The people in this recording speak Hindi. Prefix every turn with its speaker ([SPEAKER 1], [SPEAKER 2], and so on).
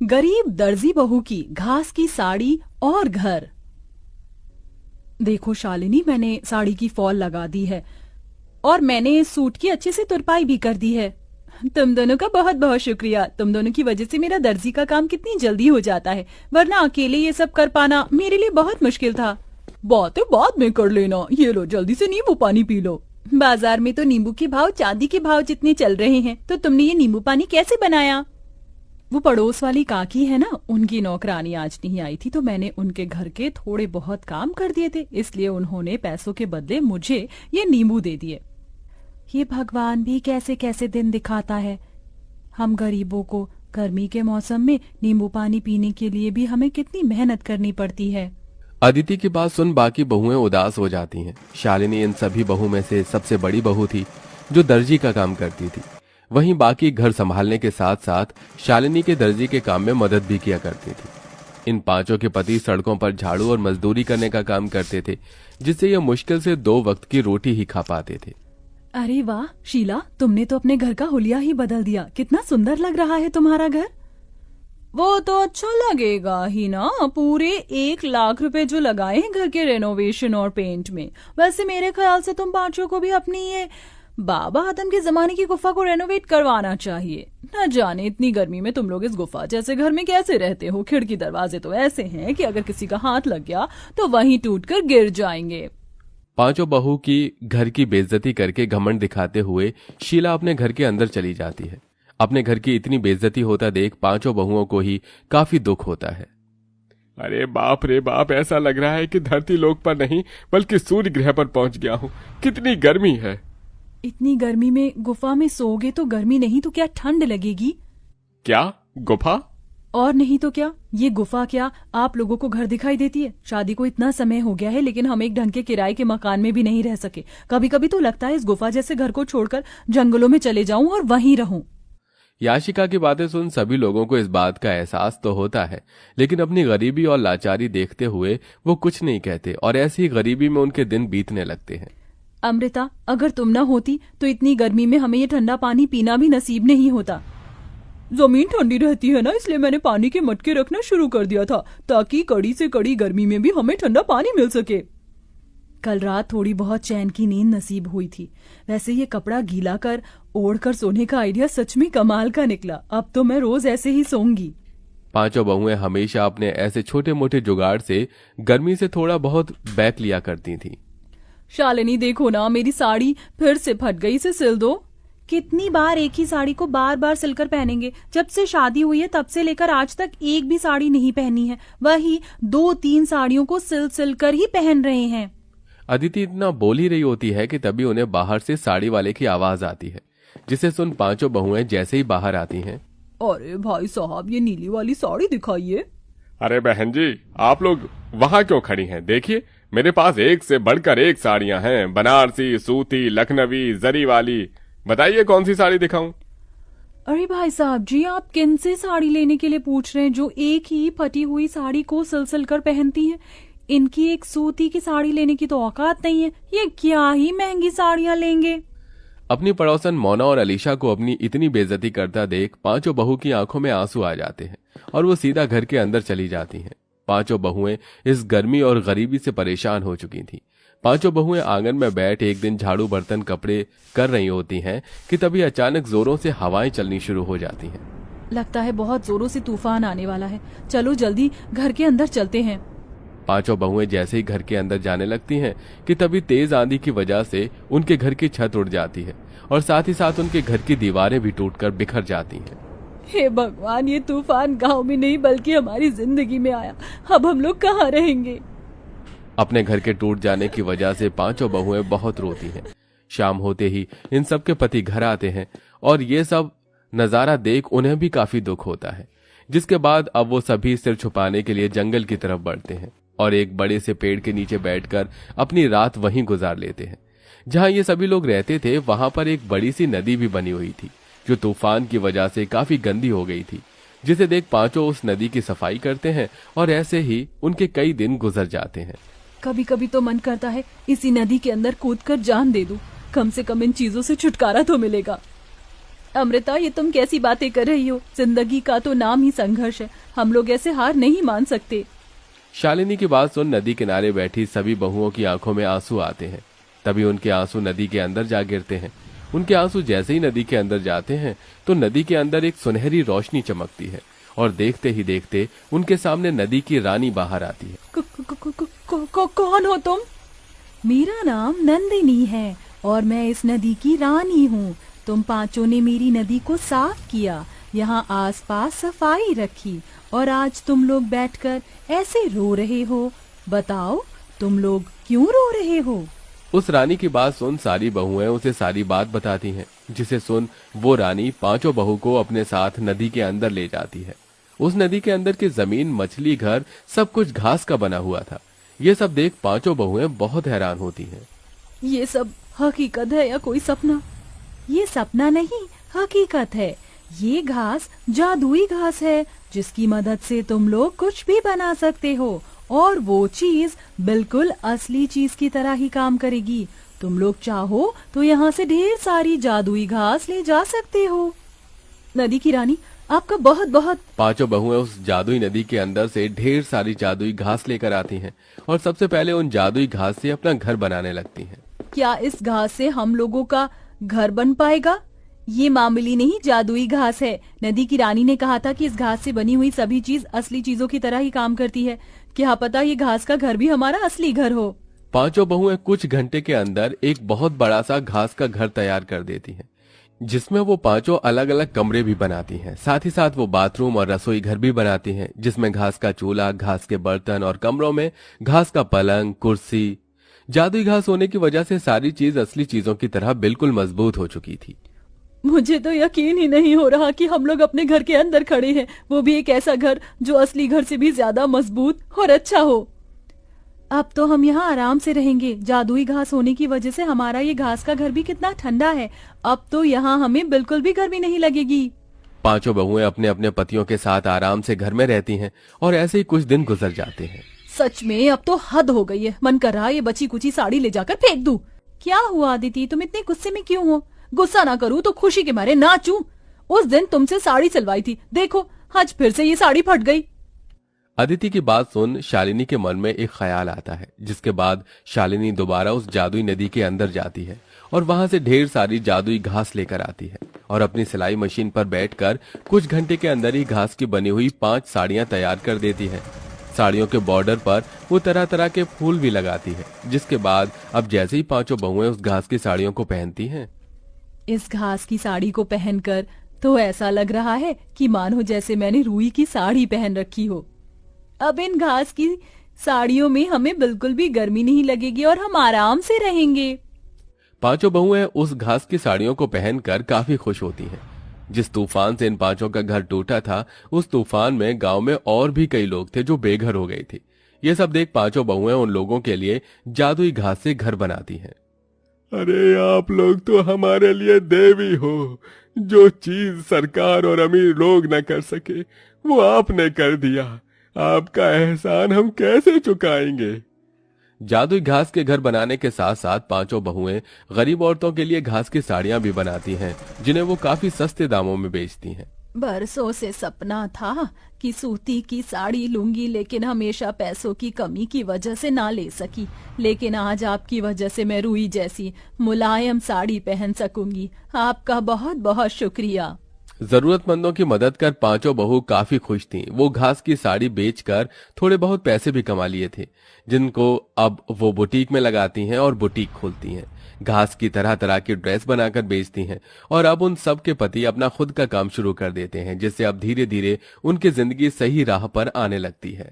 [SPEAKER 1] गरीब दर्जी बहू की घास की साड़ी और घर। देखो शालिनी, मैंने साड़ी की फॉल लगा दी है और मैंने सूट की अच्छे से तुरपाई भी कर दी है। तुम दोनों का बहुत बहुत शुक्रिया। तुम दोनों की वजह से मेरा दर्जी का काम कितनी जल्दी हो जाता है, वरना अकेले ये सब कर पाना मेरे लिए बहुत मुश्किल था। बातें बाद में कर लेना, ये लो जल्दी से नींबू पानी पी लो। बाजार में तो नींबू के भाव चांदी के भाव जितने चल रहे हैं, तो तुमने ये नींबू पानी कैसे बनाया? वो पड़ोस वाली काकी है ना, उनकी नौकरानी आज नहीं आई थी, तो मैंने उनके घर के थोड़े बहुत काम कर दिए थे, इसलिए उन्होंने पैसों के बदले मुझे ये नींबू दे दिए। ये भगवान भी कैसे कैसे दिन दिखाता है। हम गरीबों को गर्मी के मौसम में नींबू पानी पीने के लिए भी हमें कितनी मेहनत करनी पड़ती है।
[SPEAKER 2] अदिति की बात सुन बाकी बहुएं उदास हो जाती हैं। शालिनी इन सभी बहू में से सबसे बड़ी बहू थी जो दर्जी का काम करती थी। वहीं बाकी घर संभालने के साथ साथ शालिनी के दर्जी के काम में मदद भी किया करती थी। इन पांचों के पति सड़कों पर झाड़ू और मजदूरी करने का काम करते थे, जिससे ये मुश्किल से 2 वक्त की रोटी ही खा पाते थे।
[SPEAKER 1] अरे वाह शीला, तुमने तो अपने घर का हुलिया ही बदल दिया। कितना सुंदर लग रहा है तुम्हारा घर। वो तो अच्छा लगेगा ही ना, पूरे 1 लाख रुपए जो लगाए हैं घर के रेनोवेशन और पेंट में। वैसे मेरे ख्याल से तुम पांचों को भी अपनी ये बाबा आदम के जमाने की गुफा को रेनोवेट करवाना चाहिए। न जाने इतनी गर्मी में तुम लोग इस गुफा जैसे घर में कैसे रहते हो। खिड़की दरवाजे तो ऐसे हैं कि अगर किसी का हाथ लग गया तो वहीं टूटकर गिर जाएंगे।
[SPEAKER 2] पांचों बहू की घर की बेइज्जती करके घमंड दिखाते हुए शीला अपने घर के अंदर चली जाती है। अपने घर की इतनी बेइज्जती होता देख पांचों बहुओं को ही काफी दुख होता है।
[SPEAKER 3] अरे बाप रे बाप, ऐसा लग रहा है कि धरती लोक पर नहीं बल्कि सूर्य ग्रह पर पहुंच गया हूँ। कितनी गर्मी है।
[SPEAKER 1] इतनी गर्मी में गुफा में सोओगे तो गर्मी नहीं तो क्या ठंड लगेगी?
[SPEAKER 3] क्या गुफा?
[SPEAKER 1] और नहीं तो क्या, ये गुफा क्या आप लोगों को घर दिखाई देती है? शादी को इतना समय हो गया है लेकिन हम एक ढंग के किराए के मकान में भी नहीं रह सके। कभी कभी तो लगता है इस गुफा जैसे घर को छोड़कर जंगलों में चले जाऊं और वहीं रहूं।
[SPEAKER 2] याशिका की बातें सुन सभी लोगों को इस बात का एहसास तो होता है, लेकिन अपनी गरीबी और लाचारी देखते हुए वो कुछ नहीं कहते और ऐसी ही गरीबी में उनके दिन बीतने लगते हैं।
[SPEAKER 1] अमृता, अगर तुम न होती तो इतनी गर्मी में हमें ये ठंडा पानी पीना भी नसीब नहीं होता। जमीन ठंडी रहती है ना, इसलिए मैंने पानी के मटके रखना शुरू कर दिया था ताकि कड़ी से कड़ी गर्मी में भी हमें ठंडा पानी मिल सके। कल रात थोड़ी बहुत चैन की नींद नसीब हुई थी। वैसे ये कपड़ा गीला कर ओढ़ कर सोने का आइडिया सच में कमाल का निकला। अब तो मैं रोज ऐसे ही सोऊंगी।
[SPEAKER 2] पांचों बहुएं हमेशा अपने ऐसे छोटे मोटे जुगाड़ से गर्मी से थोड़ा बहुत बैक लिया करती थी।
[SPEAKER 1] शालिनी देखो ना, मेरी साड़ी फिर से फट गई, इसे सिल दो। कितनी बार एक ही साड़ी को बार बार सिलकर पहनेंगे? जब से शादी हुई है तब से लेकर आज तक एक भी साड़ी नहीं पहनी है। वही 2-3 साड़ियों को सिल कर ही पहन रहे हैं।
[SPEAKER 2] अदिति इतना बोल ही रही होती है कि तभी उन्हें बाहर से साड़ी वाले की आवाज आती है, जिसे सुन पांचों बहुएं जैसे ही बाहर आती हैं।
[SPEAKER 1] अरे भाई साहब, ये नीली वाली साड़ी दिखाइए।
[SPEAKER 3] अरे बहन जी, आप लोग वहाँ क्यों खड़ी हैं? देखिए मेरे पास एक से बढ़कर एक साड़ियाँ हैं, बनारसी, सूती, लखनवी, जरी वाली। बताइए कौन सी साड़ी दिखाऊं?
[SPEAKER 1] अरे भाई साहब जी, आप किन से साड़ी लेने के लिए पूछ रहे हैं जो एक ही फटी हुई साड़ी को सिल कर पहनती हैं? इनकी एक सूती की साड़ी लेने की तो औकात नहीं है। ये क्या ही महंगी साड़ियां लेंगे।
[SPEAKER 2] अपनी पड़ोसन मोना और अलीशा को अपनी इतनी बेइज्जती करता देख पांचों बहू की आंखों में आंसू आ जाते हैं और वो सीधा घर के अंदर चली जाती हैं। पांचों बहुएं इस गर्मी और गरीबी से परेशान हो चुकी थीं। पांचों बहुएं आंगन में बैठ एक दिन झाड़ू बर्तन कपड़े कर रही होती हैं कि तभी अचानक जोरों से हवाएं चलनी शुरू हो जाती हैं।
[SPEAKER 1] लगता है बहुत जोरों से तूफान आने वाला है। चलो जल्दी घर के अंदर चलते हैं।
[SPEAKER 2] पांचों बहुएं जैसे ही घर के अंदर जाने लगती हैं कि तभी तेज आंधी की वजह से उनके घर की छत उड़ जाती है और साथ ही साथ उनके घर की दीवारें भी टूटकर बिखर जाती हैं।
[SPEAKER 1] हे भगवान, ये तूफान गांव में नहीं बल्कि हमारी जिंदगी में आया। अब हम लोग कहाँ रहेंगे?
[SPEAKER 2] अपने घर के टूट जाने की वजह से पांचों बहुएं बहुत रोती हैं। शाम होते ही इन सब के पति घर आते हैं और ये सब नजारा देख उन्हें भी काफी दुख होता है, जिसके बाद अब वो सभी सिर छुपाने के लिए जंगल की तरफ बढ़ते हैं और एक बड़े से पेड़ के नीचे बैठकर अपनी रात वहीं गुजार लेते हैं। जहां ये सभी लोग रहते थे वहां पर एक बड़ी सी नदी भी बनी हुई थी जो तूफान की वजह से काफी गंदी हो गई थी, जिसे देख पांचों उस नदी की सफाई करते हैं और ऐसे ही उनके कई दिन गुजर जाते हैं।
[SPEAKER 1] कभी कभी तो मन करता है इसी नदी के अंदर कूदकर जान दे दूं, कम से कम इन चीजों से छुटकारा तो मिलेगा। अमृता, ये तुम कैसी बातें कर रही हो? जिंदगी का तो नाम ही संघर्ष है, हम लोग ऐसे हार नहीं मान सकते।
[SPEAKER 2] शालिनी की बात सुन नदी किनारे बैठी सभी बहुओं की आंखों में आंसू आते हैं। तभी उनके आंसू नदी के अंदर जा गिरते हैं। उनके आंसू जैसे ही नदी के अंदर जाते हैं तो नदी के अंदर एक सुनहरी रोशनी चमकती है और देखते ही देखते उनके सामने नदी की रानी बाहर आती है।
[SPEAKER 1] कौन हो तुम? मेरा नाम नंदिनी है और मैं इस नदी की रानी हूँ। तुम पांचों ने मेरी नदी को साफ किया, यहाँ आसपास सफाई रखी और आज तुम लोग बैठकर ऐसे रो रहे हो। बताओ, तुम लोग क्यों रो रहे हो?
[SPEAKER 2] उस रानी की बात सुन सारी बहुएं उसे सारी बात बताती हैं, जिसे सुन वो रानी पांचों बहू को अपने साथ नदी के अंदर ले जाती है। उस नदी के अंदर की जमीन, मछली, घर सब कुछ घास का बना हुआ था। ये सब देख पांचों बहुएं बहुत हैरान होती हैं।
[SPEAKER 1] ये सब हकीकत है या कोई सपना? ये सपना नहीं, हकीकत है। ये घास जादुई घास है जिसकी मदद से तुम लोग कुछ भी बना सकते हो और वो चीज बिल्कुल असली चीज की तरह ही काम करेगी। तुम लोग चाहो तो यहाँ से ढेर सारी जादुई घास ले जा सकते हो। नदी की रानी, आपका बहुत बहुत।
[SPEAKER 2] पांचों बहुएं उस जादुई नदी के अंदर से ढेर सारी जादुई घास लेकर आती हैं और सबसे पहले उन जादुई घास से अपना घर बनाने लगती हैं।
[SPEAKER 1] क्या इस घास से हम लोगों का घर बन पाएगा? ये मामूली नहीं जादुई घास है। नदी की रानी ने कहा था कि इस घास से बनी हुई सभी चीज असली चीजों की तरह ही काम करती है। क्या पता ये घास का घर भी हमारा असली घर हो।
[SPEAKER 2] पांचों बहुएं कुछ घंटे के अंदर एक बहुत बड़ा सा घास का घर तैयार कर देती हैं, जिसमें वो पांचों अलग अलग कमरे भी बनाती हैं। साथ ही साथ वो बाथरूम और रसोई घर भी बनाती हैं, जिसमें घास का चूल्हा, घास के बर्तन और कमरों में घास का पलंग, कुर्सी। जादुई घास होने की वजह से सारी चीज असली चीजों की तरह बिल्कुल मजबूत हो चुकी थी।
[SPEAKER 1] मुझे तो यकीन ही नहीं हो रहा कि हम लोग अपने घर के अंदर खड़े हैं, वो भी एक ऐसा घर जो असली घर से भी ज्यादा मजबूत और अच्छा हो। अब तो हम यहाँ आराम से रहेंगे। जादुई घास होने की वजह से हमारा ये घास का घर भी कितना ठंडा है। अब तो यहाँ हमें बिल्कुल भी गर्मी नहीं लगेगी।
[SPEAKER 2] पांचों बहुएं अपने अपने पतियों के साथ आराम से घर में रहती हैं और ऐसे ही कुछ दिन गुजर जाते हैं।
[SPEAKER 1] सच में अब तो हद हो गई है। मन कर रहा है ये बची कुची साड़ी ले जाकर फेंक दूं। क्या हुआ अदिति, तुम इतने गुस्से में क्यों हो? गुस्सा ना करूं तो खुशी के मारे नाचूं। उस दिन तुमसे साड़ी सिलवाई थी, देखो आज फिर से ये साड़ी फट गई।
[SPEAKER 2] अदिति की बात सुन शालिनी के मन में एक ख्याल आता है, जिसके बाद शालिनी दोबारा उस जादुई नदी के अंदर जाती है और वहां से ढेर सारी जादुई घास लेकर आती है और अपनी सिलाई मशीन पर बैठकर कुछ घंटे के अंदर ही घास की बनी हुई 5 साड़ियां तैयार कर देती है। साड़ियों के बॉर्डर पर वो तरह तरह के फूल भी लगाती है, जिसके बाद अब जैसे ही पांचों बहुएं उस घास की साड़ियों को पहनती हैं,
[SPEAKER 1] इस घास की साड़ी को पहनकर तो ऐसा लग रहा है कि मानो जैसे मैंने रुई की साड़ी पहन रखी हो। अब इन घास की साड़ियों में हमें बिल्कुल भी गर्मी नहीं लगेगी और हम आराम से रहेंगे।
[SPEAKER 2] पांचों बहुएं उस घास की साड़ियों को पहनकर काफी खुश होती हैं। जिस तूफान से इन पांचों का घर टूटा था, उस तूफान में गांव में और भी कई लोग थे जो बेघर हो गए थे। ये सब देख पांचों बहुएं उन लोगों के लिए जादुई घास से घर बनाती हैं।
[SPEAKER 3] अरे आप लोग तो हमारे लिए देवी हो। जो चीज सरकार और अमीर लोग न कर सके वो आपने कर दिया। आपका एहसान हम कैसे चुकाएंगे।
[SPEAKER 2] जादुई घास के घर बनाने के साथ साथ पांचों बहुएं गरीब औरतों के लिए घास की साड़ियां भी बनाती हैं, जिन्हें वो काफी सस्ते दामों में बेचती हैं।
[SPEAKER 1] बरसों से सपना था कि सूती की साड़ी लूंगी, लेकिन हमेशा पैसों की कमी की वजह से ना ले सकी। लेकिन आज आपकी वजह से मैं रुई जैसी मुलायम साड़ी पहन सकूंगी। आपका बहुत बहुत शुक्रिया।
[SPEAKER 2] जरूरतमंदों की मदद कर पांचों बहू काफी खुश थीं। वो घास की साड़ी बेचकर थोड़े बहुत पैसे भी कमा लिए थे, जिनको अब वो बुटीक में लगाती हैं और बुटीक खोलती हैं। घास की तरह तरह की ड्रेस बनाकर बेचती हैं और अब उन सब के पति अपना खुद का काम शुरू कर देते हैं, जिससे अब धीरे धीरे उनकी जिंदगी सही राह पर आने लगती है।